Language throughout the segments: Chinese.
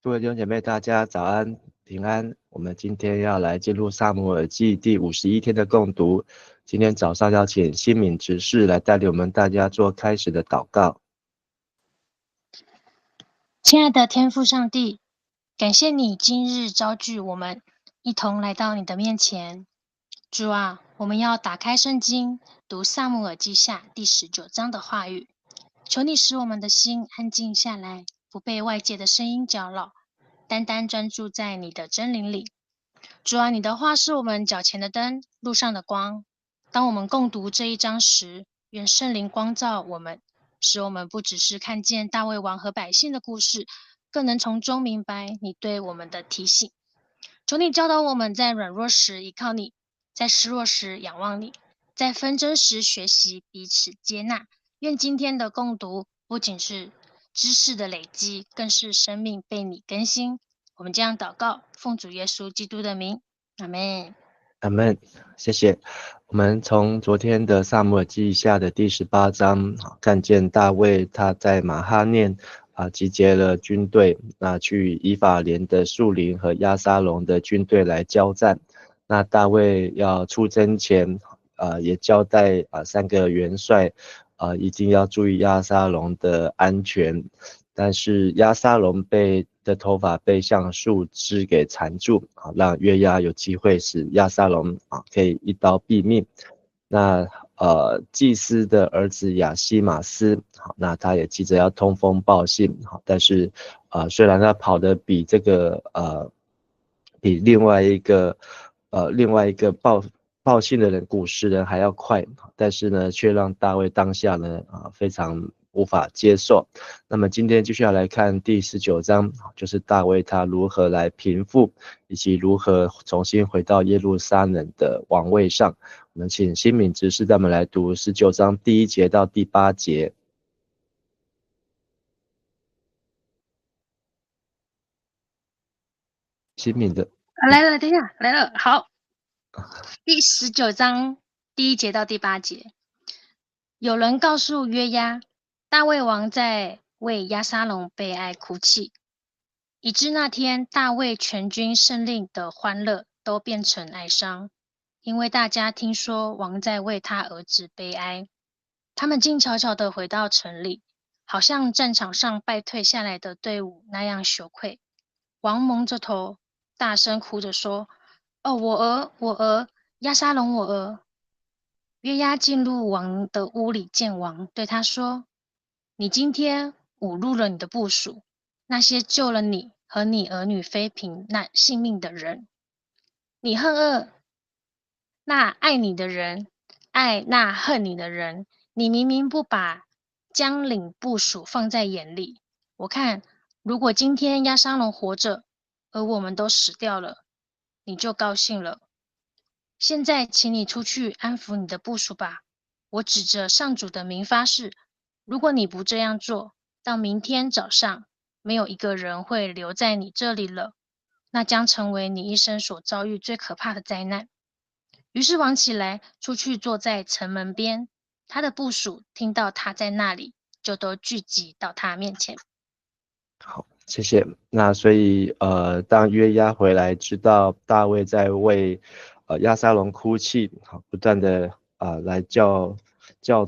各位弟兄姐妹，大家早安平安。我们今天要来进入撒母耳记第51天的共读。今天早上要请新敏执事来带领我们大家做开始的祷告。亲爱的天父上帝，感谢你今日召聚我们一同来到你的面前。主啊，我们要打开圣经，读撒母耳记下第19章的话语。求你使我们的心安静下来，不被外界的声音搅扰，单单专注在你的真理里。主啊，你的话是我们脚前的灯，路上的光。当我们共读这一章时，愿圣灵光照我们，使我们不只是看见大卫王和百姓的故事，更能从中明白你对我们的提醒。求你教导我们在软弱时依靠你，在失落时仰望你，在纷争时学习彼此接纳。愿今天的共读不仅是知识的累积，更是生命被你更新。我们这样祷告，奉主耶稣基督的名，阿们。阿们，谢谢。我们从昨天的撒母耳记下的第18章，看见大卫他在马哈念集结了军队，去以法莲的树林和押沙龙的军队来交战。那大卫要出征前，也交代3个元帅，一定要注意押沙龙的安全。但是押沙龙的头发被橡树枝给缠住，让约押有机会使押沙龙可以一刀毙命。那祭司的儿子亚西马斯，那他也急着要通风报信，但是虽然他跑得比另外一个报信的人古时人还要快，但是呢，却让大卫当下呢非常无法接受。那么今天继续要来看第19章，就是大卫他如何来平复，以及如何重新回到耶路撒冷的王位上。我们请新敏执事带我们来读19章第1节到第8节。新敏的来了，等一下，来了，好。第19章第1节到第8节，有人告诉约押，大卫王在为押沙龙悲哀哭泣，以致那天大卫全军胜利的欢乐都变成哀伤，因为大家听说王在为他儿子悲哀。他们静悄悄地回到城里，好像战场上败退下来的队伍那样羞愧。王蒙着头，大声哭着说：“哦，我儿，我儿，押沙龙，我儿！”约押进入王的屋里见王，对他说：“你今天侮辱了你的部属，那些救了你和你儿女妃嫔性命的人。你恨恶那爱你的人，爱那恨你的人。你明明不把将领部属放在眼里。我看，如果今天押沙龙活着，而我们都死掉了，你就高兴了。现在请你出去安抚你的部属吧。我指着上主的名发誓，如果你不这样做，到明天早上，没有一个人会留在你这里了。那将成为你一生所遭遇最可怕的灾难。”于是王起来，出去坐在城门边。他的部属听到他在那里，就都聚集到他面前。好，谢谢。那所以当约押回来，知道大卫在为押沙龙哭泣，不断的来叫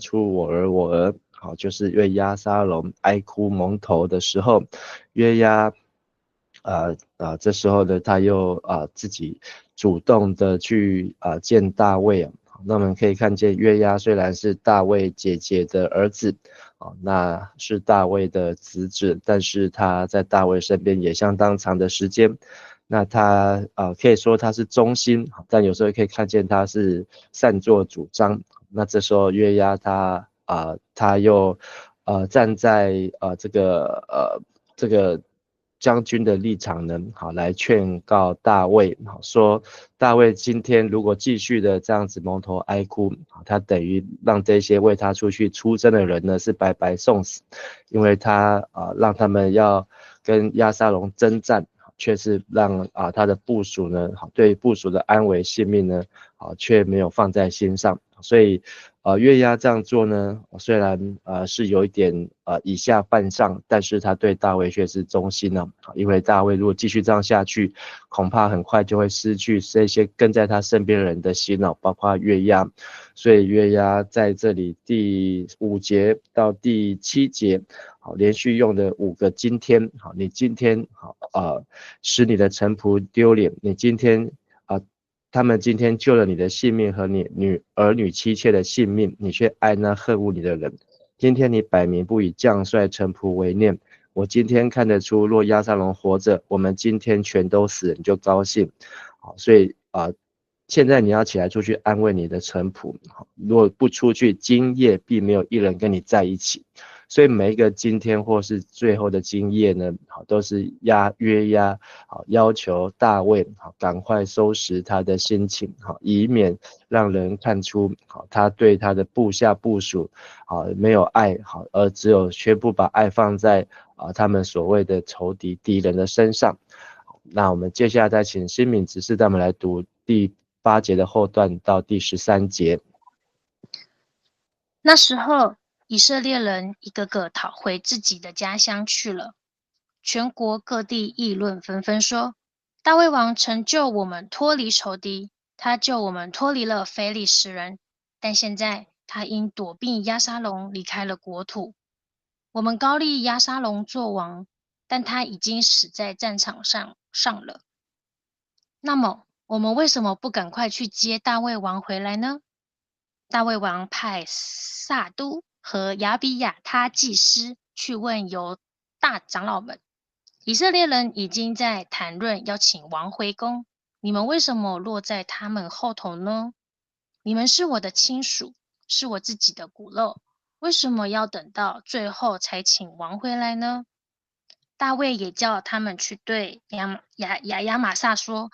出我儿我儿，好，就是为押沙龙哀哭蒙头的时候，约押这时候呢，他又自己主动的去见大卫。那我们可以看见约押虽然是大卫姐姐的儿子，那是大卫的侄子，但是他在大卫身边也相当长的时间。那他可以说他是忠心，但有时候可以看见他是擅作主张。那这时候约押他又站在这个将军的立场呢，好来劝告大卫，说大卫今天如果继续的这样子蒙头哀哭，他等于让这些为他出去出征的人呢是白白送死，因为他让他们要跟押沙龙征战，却是让他的部属呢，对部属的安危性命呢，却没有放在心上。所以约押这样做呢，虽然是有一点以下犯上，但是他对大卫却是忠心了，因为大卫如果继续这样下去，恐怕很快就会失去这些跟在他身边的人的心了，包括约押。所以约押在这里第5节到第7节，好，连续用的5个今天，好，你今天好使你的臣仆丢脸，你今天他们今天救了你的性命和你儿女妻妾的性命，你却爱那恨恶你的人。今天你摆明不以将帅臣仆为念，我今天看得出，若押沙龙活着，我们今天全都死，你就高兴。好，所以现在你要起来出去安慰你的臣仆，如果不出去，今夜必没有一人跟你在一起。所以每一个今天或是最后的今夜呢，都是约押要求大卫赶快收拾他的心情，以免让人看出他对他的部下部属没有爱，而只有全部把爱放在他们所谓的仇敌敌人的身上。那我们接下来再请新敏执事带我们来读第8节的后段到第13节。那时候以色列人一个个逃回自己的家乡去了，全国各地议论纷纷说，大卫王曾救我们脱离仇敌，他救我们脱离了非利士人，但现在他因躲避押沙龙离开了国土。我们高立押沙龙做王，但他已经死在战场上了。那么我们为什么不赶快去接大卫王回来呢？大卫王派撒都和亚比亚他祭司去问犹大长老们，以色列人已经在谈论要请王回宫，你们为什么落在他们后头呢？你们是我的亲属，是我自己的骨肉，为什么要等到最后才请王回来呢？大卫也叫他们去对亚玛撒说，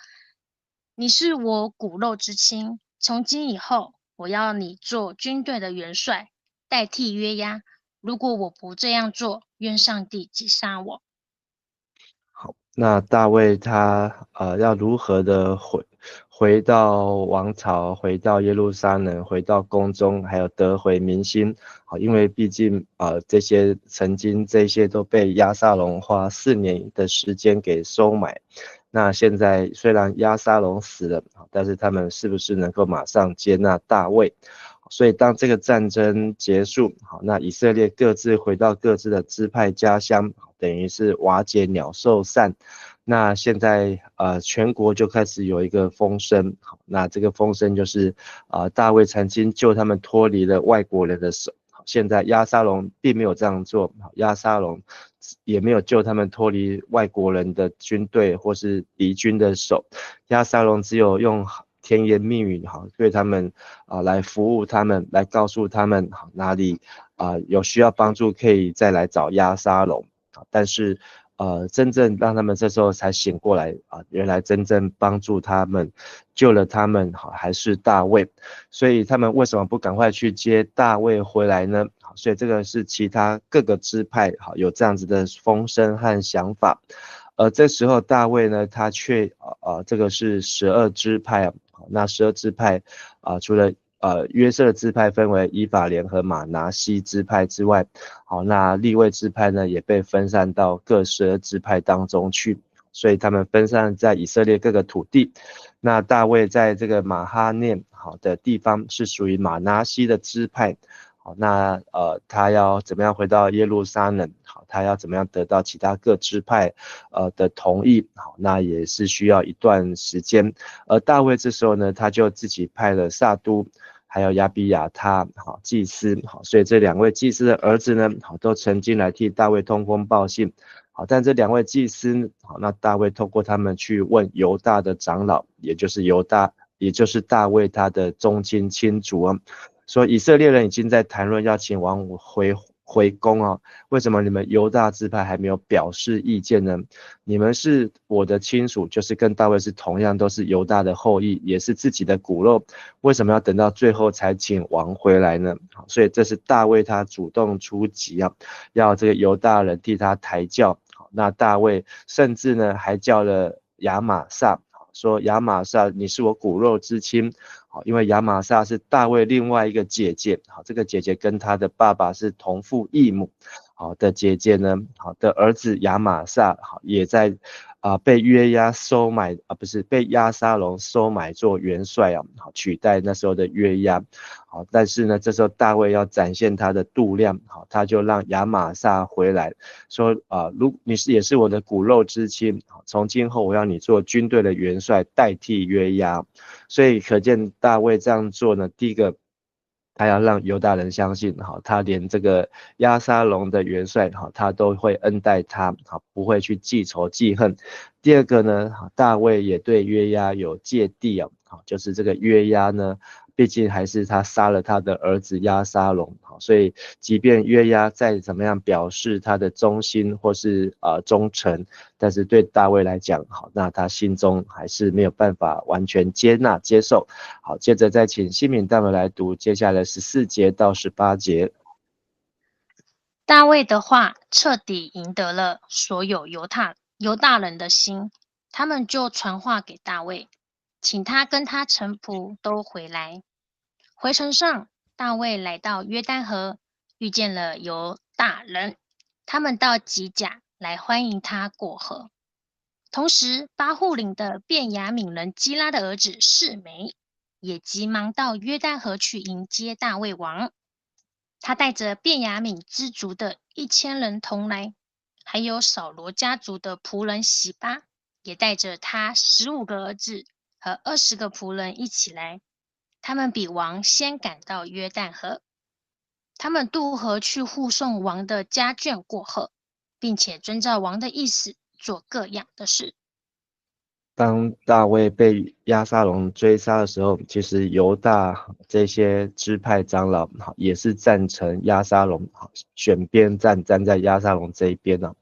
你是我骨肉之亲，从今以后我要你做军队的元帅，代替约押。如果我不这样做，愿上帝击杀我。好，那大卫他要如何的回到王朝，回到耶路撒冷，回到宫中，还有得回民心。好，因为毕竟这些都被押沙龙花4年的时间给收买。那现在虽然押沙龙死了，但是他们是不是能够马上接纳大卫？所以当这个战争结束，好，那以色列各自回到各自的支派家乡，等于是瓦解鸟兽散。那现在全国就开始有一个风声，好，那这个风声就是大卫曾经救他们脱离了外国人的手。现在押沙龙并没有这样做，押沙龙也没有救他们脱离外国人的军队或是敌军的手，押沙龙只有用甜言蜜语对他们来服务他们，来告诉他们哪里有需要帮助可以再来找押沙龙。但是真正让他们这时候才醒过来原来真正帮助他们救了他们还是大卫。所以他们为什么不赶快去接大卫回来呢？所以这个是其他各个支派有这样子的风声和想法。这时候大卫呢，他却这个是12支派那12支派除了约瑟支派分为以法莲和马拿西支派之外，好，那利未支派呢也被分散到各12支派当中去，所以他们分散在以色列各个土地。那大卫在这个马哈念的地方是属于马拿西的支派。好，那他要怎么样回到耶路撒冷？好，他要怎么样得到其他各支派的同意？好，那也是需要一段时间。而大卫这时候呢，他就自己派了撒都还有亚比亚他祭司，所以这2位祭司的儿子呢，都曾经来替大卫通风报信。好，但这2位祭司，那大卫透过他们去问犹大的长老，也就是大卫他的宗亲亲族说以色列人已经在谈论要请王回宫为什么你们犹大支派还没有表示意见呢？你们是我的亲属，就是跟大卫是同样都是犹大的后裔，也是自己的骨肉，为什么要等到最后才请王回来呢？所以这是大卫他主动出击要这个犹大人替他抬轿。那大卫甚至呢还叫了亚玛撒，说亚玛撒你是我骨肉之亲，好，因为亚玛撒是大卫另外一个姐姐，好，这个姐姐跟他的爸爸是同父异母，好的姐姐呢，好的儿子亚玛撒，好也在被约押收买不是被押沙龙收买做元帅啊，好取代那时候的约押，好，但是呢，这时候大卫要展现他的度量，好，他就让亚玛撒回来，说如你也是我的骨肉之亲，从今后我要你做军队的元帅，代替约押，所以可见大卫这样做呢，第一个。他要让犹大人相信，好，他连这个押沙龙的元帅，好，他都会恩待他，好，不会去记仇记恨。第二个呢，大卫也对约押有芥蒂啊，好，就是这个约押呢，毕竟还是他杀了他的儿子押沙龙，好，所以即便约押再怎么样表示他的忠心或是忠诚，但是对大卫来讲，好，那他心中还是没有办法完全接纳接受。好，接着再请西敏带我们来读接下来14节到18节。大卫的话彻底赢得了所有犹大人的心，他们就传话给大卫，请他跟他臣仆都回来。回程上，大卫来到约旦河，遇见了犹大人，他们到吉甲来欢迎他过河。同时，巴户岭的便雅悯人基拉的儿子示每也急忙到约旦河去迎接大卫王。他带着便雅悯支族的1000人同来，还有扫罗家族的仆人洗巴，也带着他15个儿子和20个仆人一起来。他们比王先赶到约旦河，他们渡河去护送王的家眷过河，并且遵照王的意思做各样的事。当大卫被押沙龙追杀的时候，其实犹大这些支派长老也是赞成押沙龙，选边站在押沙龙这一边呢。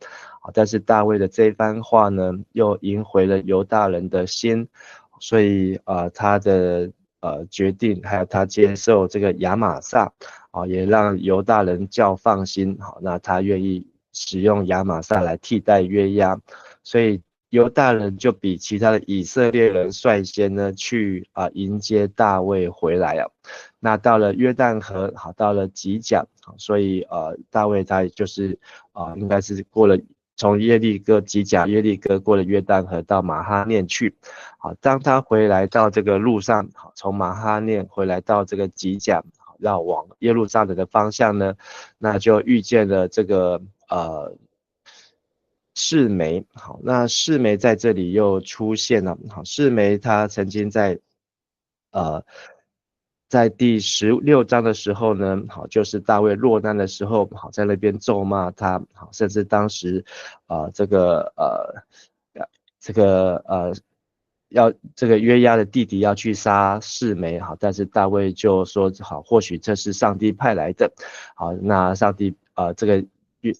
但是大卫的这一番话呢，又赢回了犹大人的心，所以他的决定，还有他接受这个亚玛撒，也让犹大人较放心，那他愿意使用亚玛撒来替代约押，所以犹大人就比其他的以色列人率先呢去迎接大卫回来啊。那到了约旦河，好，到了吉甲，所以大卫他就是应该是过了从吉甲耶利哥过了约旦河到马哈念去。好，当他回来到这个路上，好，从马哈念回来到这个吉甲，要往耶路撒冷的方向呢，那就遇见了这个示每，好，那示每在这里又出现了，好，示每他曾经在第16章的时候呢，好，就是大卫落难的时候，好，在那边咒骂他，好，甚至当时，这个约押的弟弟要去杀示每，好，但是大卫就说，好，或许这是上帝派来的，好，那上帝这个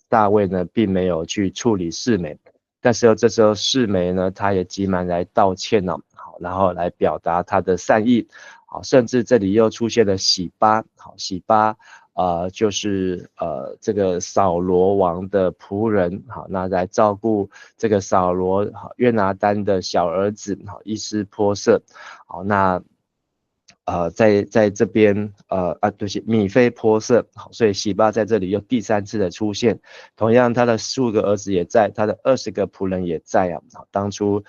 大卫呢，并没有去处理示每，但是这时候示每呢，他也急忙来道歉了，好，然后来表达他的善意。好，甚至这里又出现了洗巴，好，洗巴就是这个扫罗王的仆人，好，那来照顾这个扫罗约拿单的小儿子，好，伊施波设，好，那在这边对不起，米非波设，好，所以洗巴在这里又第3次的出现，同样他的15个儿子也在，他的20个仆人也在啊，当初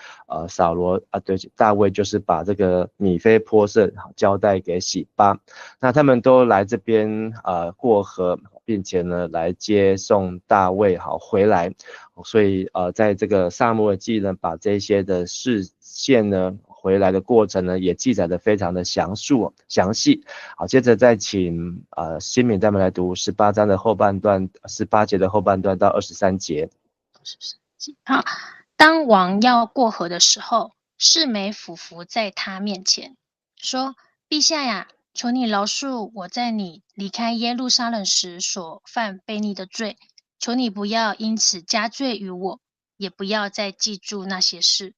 扫罗对不起，大卫就是把这个米非波设交代给洗巴，那他们都来这边过河，并且呢来接送大卫好回来，所以在这个撒母耳记呢，把这些的事件呢回来的过程呢，也记载的非常的详细。好，接着再请新敏带我们来读18章的后半段，18节的后半段到23节。好，当王要过河的时候，示每俯伏在他面前，说：“陛下呀，求你饶恕我在你离开耶路撒冷时所犯悖逆的罪，求你不要因此加罪于我，也不要再记住那些事。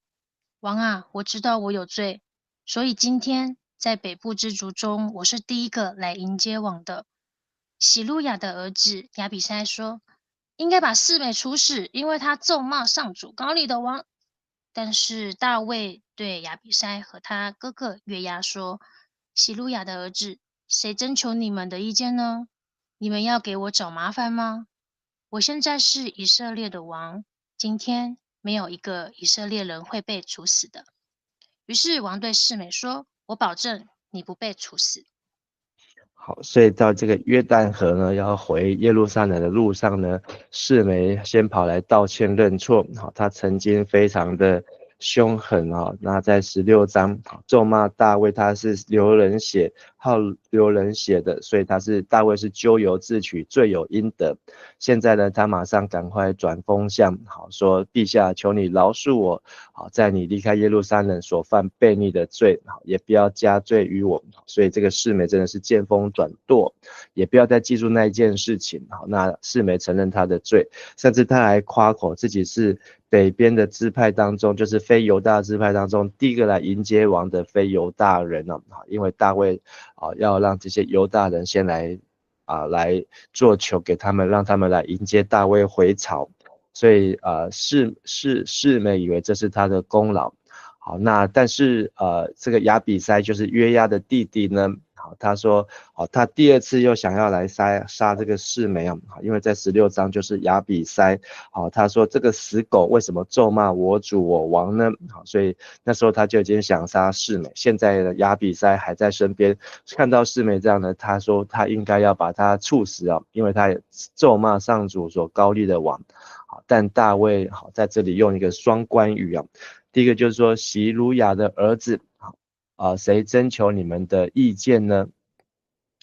王啊，我知道我有罪，所以今天在北部之族中，我是第一个来迎接王的。”喜路亚的儿子亚比筛说：“应该把示每处死，因为他咒骂上主膏立的王。”但是大卫对亚比筛和他哥哥约押说：“希鲁雅的儿子，谁征求你们的意见呢？你们要给我找麻烦吗？我现在是以色列的王，今天没有一个以色列人会被处死的。于是王对示每说：我保证你不被处死。好，所以到这个约旦河呢，要回耶路撒冷的路上呢，示每先跑来道歉认错。好，他曾经非常的凶狠啊。那在16章咒骂大卫，他是流人血，好流人血的，所以大卫是咎由自取，罪有应得。现在呢，他马上赶快转风向，好说陛下，求你饶恕我，好在你离开耶路撒冷所犯悖逆的罪，好也不要加罪于我。所以这个示每真的是见风转舵，也不要再记住那一件事情。好，那示每承认他的罪，甚至他还夸口自己是北边的支派当中，就是非犹大支派当中第一个来迎接王的非犹大人啊。因为大卫要让这些犹大人先来做球给他们，让他们来迎接大卫回朝。所以示每以为这是他的功劳。好，那但是这个亚比筛就是约押的弟弟呢，好，他说，好，他第二次又想要来杀这个示每啊，因为在16章就是亚比筛，好，他说这个死狗为什么咒骂我主我王呢？好，所以那时候他就已经想杀示每，现在的亚比筛还在身边，看到示每这样呢，他说他应该要把他处死啊，因为他也咒骂上主所高立的王。好，但大卫好在这里用一个双关语啊。第一个就是说，希鲁雅的儿子，谁征求你们的意见呢？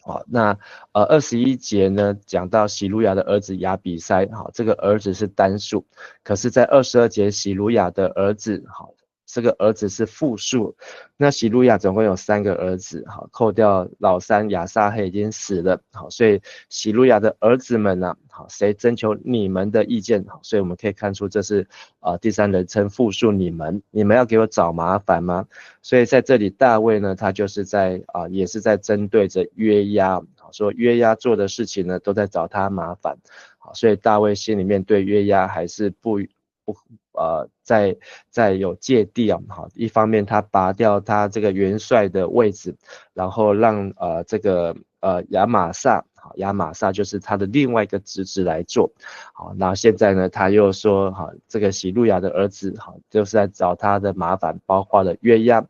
好，那21节呢，讲到希鲁雅的儿子亚比筛，好，这个儿子是单数，可是在22节，希鲁雅的儿子，好，这个儿子是复数。那希鲁雅总共有3个儿子，好，扣掉老三亚撒黑已经死了，好，所以希鲁雅的儿子们呢，好，谁征求你们的意见？好，所以我们可以看出这是第三人称复数，你们要给我找麻烦吗？所以在这里大卫呢，他就是也是在针对着约押，说约押做的事情呢，都在找他麻烦。好，所以大卫心里面对约押还是在有芥蒂啊。好，一方面他拔掉他这个元帅的位置，然后让这个亚玛撒，好，亚玛撒就是他的另外一个侄子来做。好，那现在呢，他又说，好，这个希路亚的儿子，好，就是在找他的麻烦，包括了约押。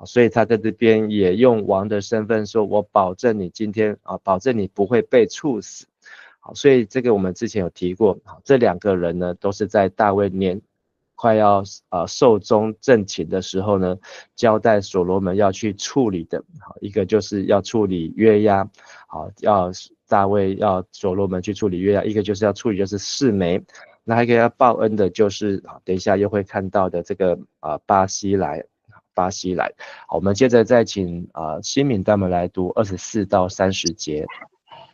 所以他在这边也用王的身份说，我保证你今天保证你不会被处死。好，所以这个我们之前有提过，这2个人呢，都是在大卫快要寿终正寝的时候呢，交代所罗门要去处理的。好，一个就是要处理约押，好，大卫要所罗门去处理约押，一个就是要处理就是示每。那还有一个要报恩的就是等一下又会看到的这个巴西莱。好，我们接着再请新敏带我们来读24到30节。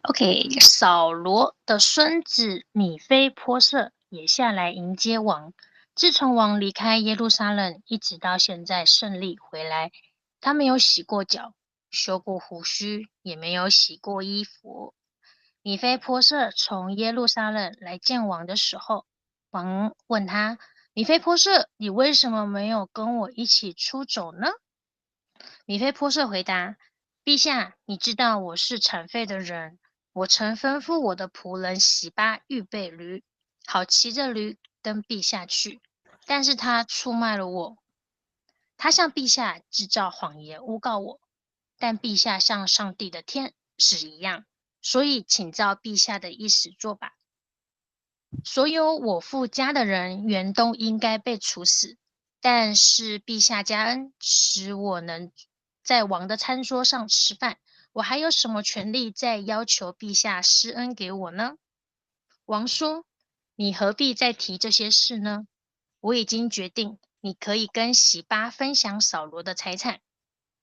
OK， 扫罗的孙子米非波设也下来迎接王。自从王离开耶路撒冷，一直到现在胜利回来，他没有洗过脚，修过胡须，也没有洗过衣服。米非波设从耶路撒冷来见王的时候，王问他：米非波设，你为什么没有跟我一起出走呢？米非波设回答：陛下，你知道我是产废的人，我曾吩咐我的仆人洗巴预备驴，好骑着驴跟陛下去，但是他出卖了我，他向陛下制造谎言诬告我，但陛下像上帝的天使一样，所以请照陛下的意思做吧。所有我父家的人原都应该被处死，但是陛下加恩，使我能在王的餐桌上吃饭，我还有什么权利再要求陛下施恩给我呢？王说：你何必再提这些事呢？我已经决定，你可以跟洗巴分享扫罗的财产。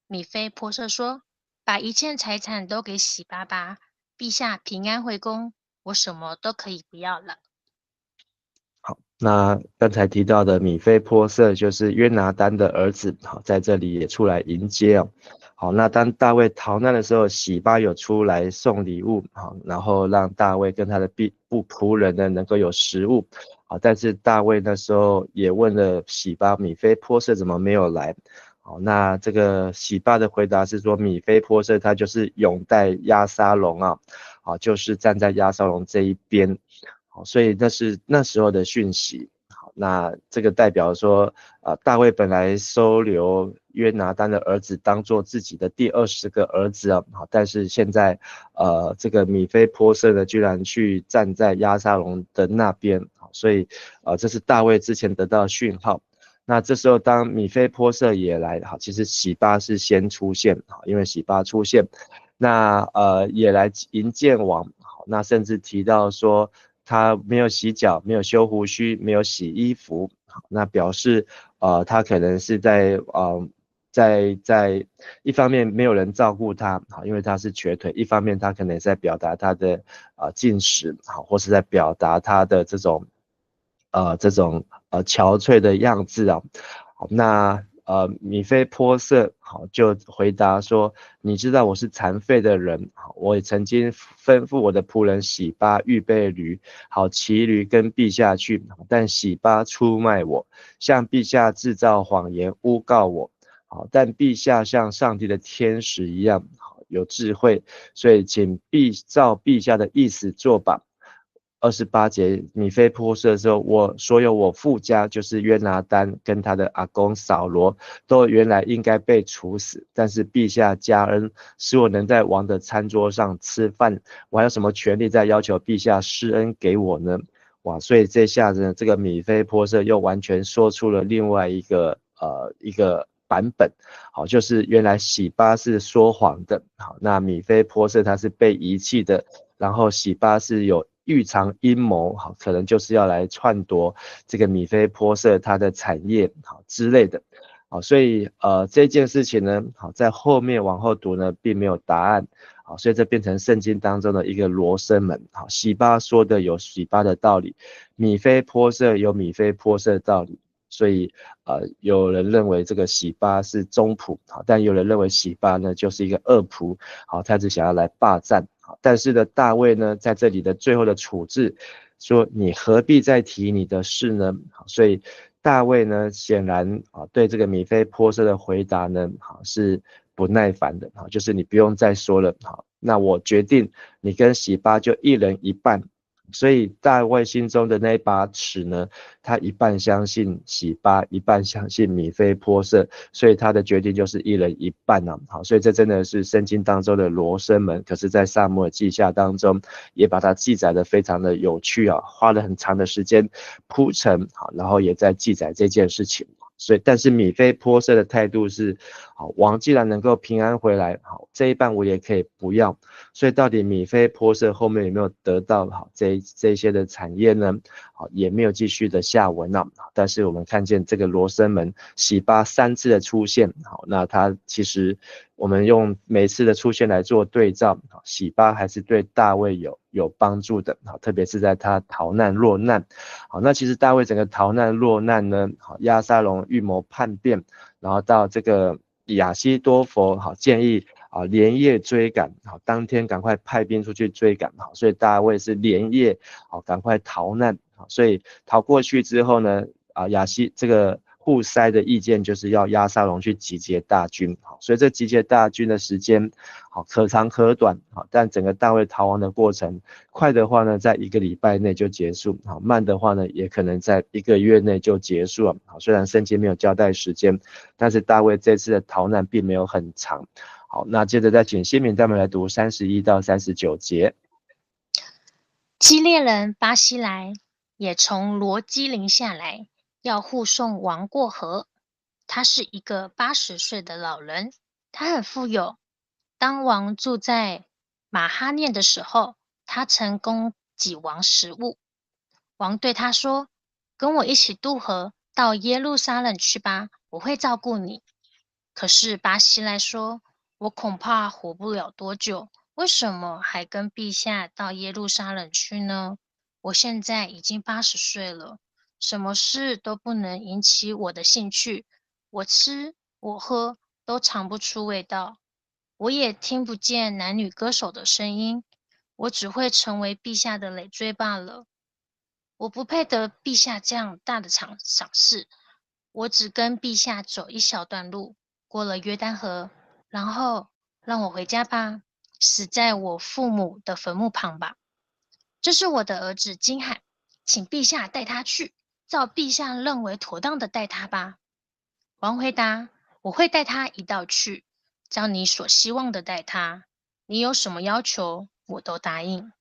米非波设说：把一切财产都给洗巴吧，陛下平安回宫，我什么都可以不要了。好，那刚才提到的米非波设就是约拿单的儿子，好，在这里也出来迎接哦。好，那当大卫逃难的时候，洗巴有出来送礼物，好，然后让大卫跟他的仆人呢能够有食物。好，但是大卫那时候也问了洗巴米非波设怎么没有来，好，那这个洗巴的回答是说，米非波设他就是拥戴押沙龙啊，好，就是站在押沙龙这一边，好，所以那是那时候的讯息。好，那这个代表说，大卫本来收留约拿单的儿子当做自己的第20个儿子啊，好，但是现在，这个米非波设呢，居然去站在押沙龙的那边，好，所以，这是大卫之前得到的讯号。那这时候，当米非波设也来，好，其实洗巴是先出现，好，因为洗巴出现，那也来迎见王，好，那甚至提到说他没有洗脚，没有修胡须，没有洗衣服，好，那表示他可能是在一方面没有人照顾他，好，因为他是瘸腿，一方面他可能也在表达他的进食，好，或是在表达他的这种憔悴的样子啊。好，那米非波设好就回答说，你知道我是残废的人，好，我也曾经吩咐我的仆人洗巴预备驴，好骑驴跟陛下去，但洗巴出卖我，向陛下制造谎言诬告我，好，但陛下像上帝的天使一样，好有智慧，所以请照陛下的意思做吧。28节，米非波设说，我所有我父家就是约拿单跟他的阿公扫罗，都原来应该被处死，但是陛下加恩，使我能在王的餐桌上吃饭，我还有什么权利再要求陛下施恩给我呢？哇，所以这下子呢，这个米非波设又完全说出了另外一个版本，好，就是原来洗巴是说谎的，好，那米非波设他是被遗弃的，然后洗巴是有预藏阴谋，好，可能就是要来篡夺这个米非波设他的产业，好之类的，好，所以这件事情呢，好，在后面往后读呢，并没有答案，好，所以这变成圣经当中的一个罗生门，好，洗巴说的有洗巴的道理，米非波设有米非波设的道理。所以，有人认为这个洗巴是忠仆，好，但有人认为洗巴呢就是一个恶仆，好，他只想要来霸占，好，但是呢，大卫呢在这里的最后的处置，说你何必再提你的事呢？好，所以大卫呢显然啊对这个米非波设的回答呢，好是不耐烦的，好，就是你不用再说了，好，那我决定你跟洗巴就一人一半。所以大卫心中的那一把尺呢，他一半相信洗巴，一半相信米非波设，所以他的决定就是一人一半啊。好，所以这真的是圣经当中的罗生门，可是，在撒母耳记下当中，也把它记载的非常的有趣啊，花了很长的时间铺陈，好，然后也在记载这件事情。所以，但是米非波设的态度是，好，王既然能够平安回来，好，这一半我也可以不要。所以，到底米非波设后面有没有得到好这些的产业呢？好，也没有继续的下文啊。但是我们看见这个罗生门洗巴3次的出现，好，那它其实我们用每次的出现来做对照，洗巴还是对大卫有帮助的，好，特别是在他逃难落难。好，那其实大卫整个逃难落难呢，好，押沙龙预谋叛变，然后到这个亚希多弗，好，建议啊连夜追赶，好，当天赶快派兵出去追赶，好，所以大卫是连夜好赶快逃难，好，所以逃过去之后呢，亚希这个户筛的意见就是要押沙龙去集结大军，好，所以这集结大军的时间，好，可长可短，好，但整个大卫逃亡的过程，快的话呢，在1个礼拜内就结束，好，慢的话呢，也可能在1个月内就结束了，好，虽然圣经没有交代时间，但是大卫这次的逃难并没有很长，好，那接着再请谢敏带我们来读31到39节。基列人巴西来也从罗基林下来，要护送王过河。他是一个80岁的老人，他很富有。当王住在马哈念的时候，他曾供给王食物。王对他说：“跟我一起渡河到耶路撒冷去吧，我会照顾你。”可是巴西来说：“我恐怕活不了多久。为什么还跟陛下到耶路撒冷去呢？我现在已经80岁了，什么事都不能引起我的兴趣。我吃我喝都尝不出味道，我也听不见男女歌手的声音，我只会成为陛下的累赘罢了。我不配得陛下这样大的赏识，我只跟陛下走一小段路，过了约旦河，然后让我回家吧，死在我父母的坟墓旁吧。这是我的儿子金罕，请陛下带他去，照陛下认为妥当的带他吧。”王回答：“我会带他一道去，照你所希望的带他。你有什么要求，我都答应。”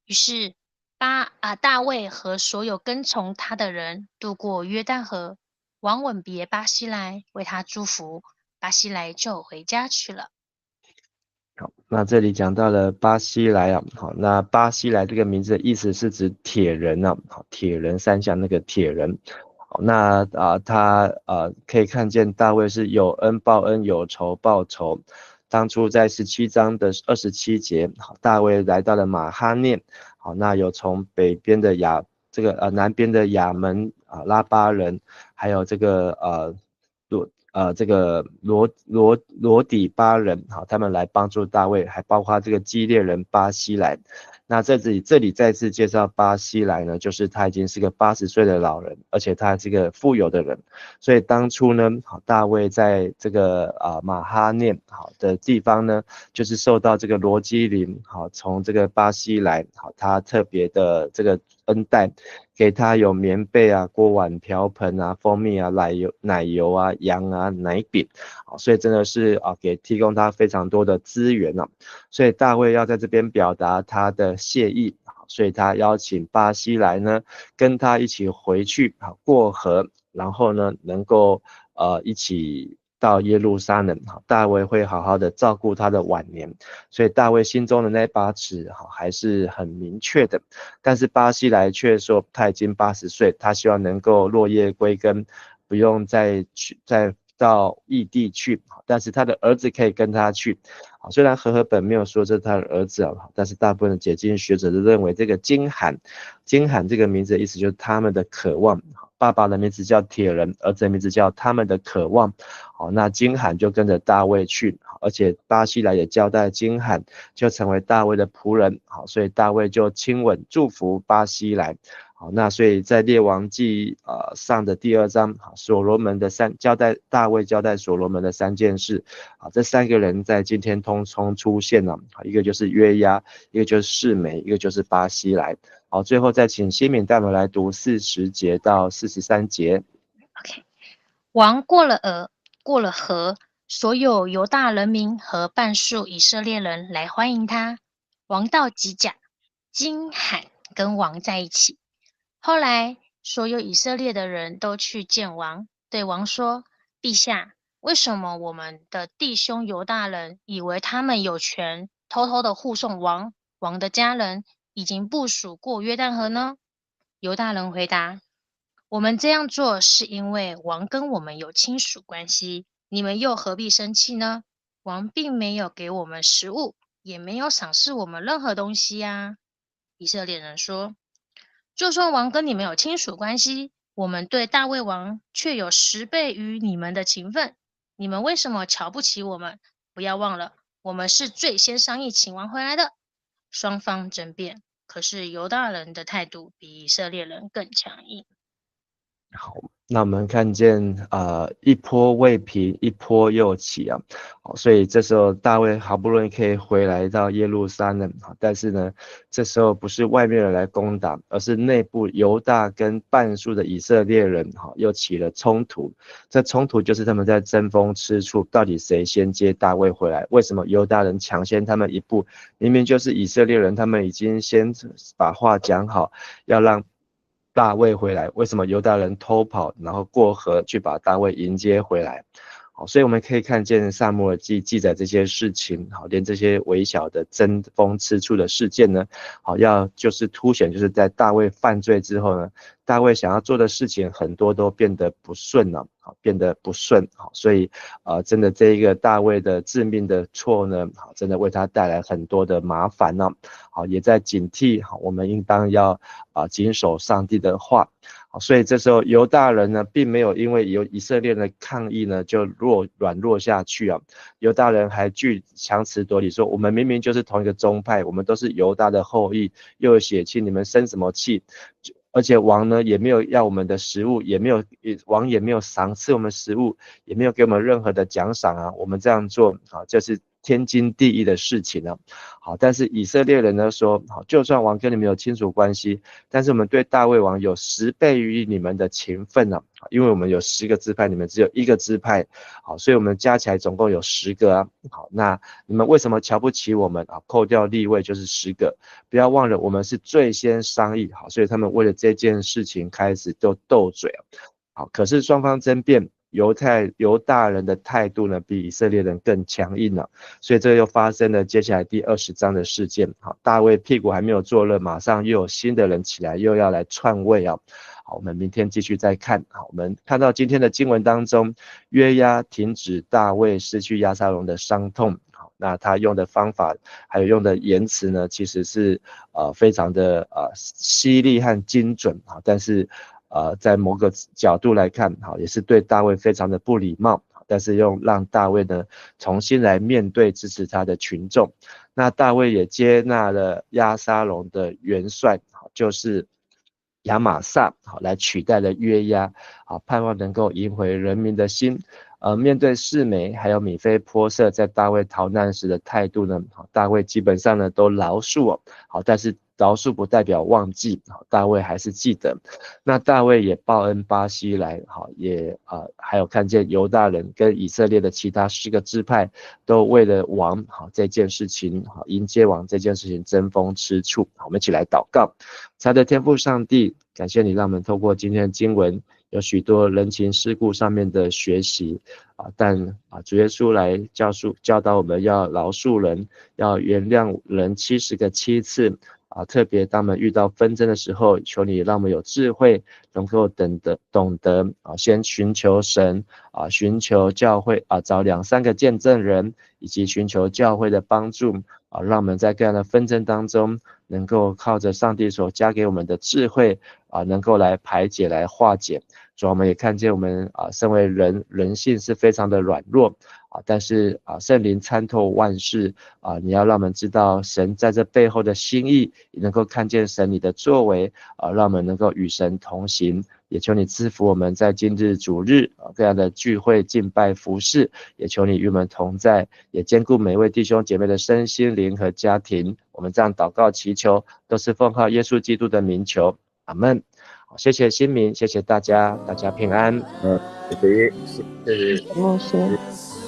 于是大卫和所有跟从他的人渡过约旦河，王吻别巴西莱，为他祝福，巴西莱就回家去了。好，那这里讲到了巴西莱啊，好，那巴西莱这个名字的意思是指铁人啊，好，铁人三项那个铁人。好，那他可以看见大卫是有恩报恩，有仇报仇。当初在17章的27节，好，大卫来到了马哈念，好，那有从北边的南边的亚门拉巴人，还有这个这个罗底巴人，好，他们来帮助大卫，还包括这个基列人巴西莱。那这里再次介绍巴西莱呢，就是他已经是个80岁的老人，而且他是个富有的人，所以当初呢，好，大卫在这个马哈念好的地方呢，就是受到这个罗基林好从这个巴西莱好他特别的这个恩待，给他有棉被啊、锅碗瓢盆啊、蜂蜜啊、奶油啊、羊啊、奶饼，所以真的是给提供他非常多的资源啊，所以大卫要在这边表达他的谢意，所以他邀请巴西来呢跟他一起回去过河，然后呢能够一起到耶路撒冷，大卫会好好的照顾他的晚年，所以大卫心中的那把尺还是很明确的。但是巴西莱却说他已经80岁，他希望能够落叶归根，不用再到异地去，但是他的儿子可以跟他去。虽然和合本没有说这是他的儿子，但是大部分的解经学者都认为这个金罕这个名字的意思就是他们的渴望。爸爸的名字叫铁人，儿子的名字叫他们的渴望。好，那金罕就跟着大卫去，而且巴西莱也交代金罕就成为大卫的仆人。好，所以大卫就亲吻祝福巴西莱。好，那所以在列王记上的第2章，所罗门的大卫交代所罗门的3件事。好，这3个人在今天通通出现了，一个就是约押，一个就是示每，一个就是巴西莱。好，最后再请西敏带我们来读40节到43节。OK， 王过了河，所有犹大人民和半数以色列人来欢迎他。王到吉甲，金罕跟王在一起。后来，所有以色列的人都去见王，对王说：“陛下，为什么我们的弟兄犹大人以为他们有权偷偷的护送王的家人已经部署过约旦河呢？”犹大人回答：“我们这样做是因为王跟我们有亲属关系，你们又何必生气呢？王并没有给我们食物，也没有赏赐我们任何东西呀。”以色列人说：“就算王跟你们有亲属关系，我们对大卫王却有10倍于你们的情分，你们为什么瞧不起我们？不要忘了，我们是最先商议请王回来的。”双方争辩，可是犹大人的态度比以色列人更强硬。好，那我们看见一波未平，一波又起啊，好，所以这时候大卫好不容易可以回来到耶路撒冷，但是呢，这时候不是外面人来攻打，而是内部犹大跟半数的以色列人又起了冲突。这冲突就是他们在争风吃醋，到底谁先接大卫回来？为什么犹大人抢先他们一步？明明就是以色列人，他们已经先把话讲好，要让大卫回来，为什么犹大人偷跑，然后过河去把大卫迎接回来？好，所以我们可以看见撒母耳记记载这些事情，好，连这些微小的争风吃醋的事件呢，好，就是凸显，就是在大卫犯罪之后呢，大卫想要做的事情很多都变得不顺了，好，变得不顺，好，所以真的这一个大卫的致命的错呢，好，真的为他带来很多的麻烦呢，好，也在警惕，好，我们应当要谨守上帝的话。所以这时候犹大人呢，并没有因为有以色列人的抗议呢，就软弱下去啊。犹大人还强词夺理说，我们明明就是同一个宗派，我们都是犹大的后裔，又有血气，你们生什么气？而且王呢也没有要我们的食物，王也没有赏赐我们食物，也没有给我们任何的奖赏啊。我们这样做啊，这是天经地义的事情呢。好，但是以色列人呢说，好，就算王跟你们有亲属关系，但是我们对大卫王有10倍于你们的情分呢，因为我们有10个支派，你们只有1个支派，好，所以我们加起来总共有10个啊。好，那你们为什么瞧不起我们啊？扣掉利未就是10个，不要忘了我们是最先商议好，所以他们为了这件事情开始就斗嘴啊。好，可是双方争辩，犹大人的态度呢比以色列人更强硬了，所以这又发生了接下来第20章的事件。好，大卫屁股还没有坐热，马上又有新的人起来，又要来篡位啊。好，我们明天继续再看。好，我们看到今天的经文当中，约押停止大卫失去押沙龙的伤痛。好，那他用的方法还有用的言辞呢，其实是非常的犀利和精准啊，但是在某个角度来看，好，也是对大卫非常的不礼貌，但是让大卫呢重新来面对支持他的群众。那大卫也接纳了押沙龙的元帅，就是亚玛撒，好，来取代了约押，好，盼望能够赢回人民的心。面对示每还有米非波设在大卫逃难时的态度呢，好，大卫基本上呢都饶恕哦，好，但是饶恕不代表忘记，好，大卫还是记得。那大卫也报恩巴西来，好，也还有看见犹大人跟以色列的其他10个支派都为了王好这件事情，好，迎接王这件事情争风吃醋。好，我们一起来祷告。亲爱的天父上帝，感谢你让我们透过今天的经文有许多人情世故上面的学习但主耶稣来教导我们要饶恕人，要原谅人70个7次特别当我们遇到纷争的时候，求你让我们有智慧，能够懂得先寻求神寻求教会找2、3个见证人，以及寻求教会的帮助让我们在各样的纷争当中，能够靠着上帝所加给我们的智慧能够来排解、来化解。主要我们也看见我们身为人性是非常的软弱但是圣灵参透万事你要让我们知道神在这背后的心意，也能够看见神你的作为让我们能够与神同行。也求你赐福我们在今日主日这样的聚会敬拜服事，也求你与我们同在，也兼顾每位弟兄姐妹的身心灵和家庭。我们这样祷告祈求，都是奉靠耶稣基督的名求，阿们。好，谢谢新民，谢谢大家，大家平安。谢谢牧师，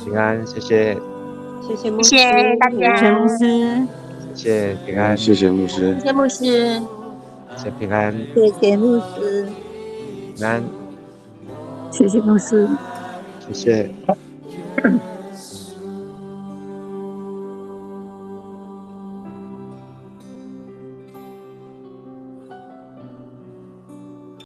平安，谢谢，谢牧师，谢谢大家，谢谢牧师，谢谢平安，谢谢牧师，谢谢牧师，谢谢平安，谢谢牧师，平安，谢谢牧师，谢谢。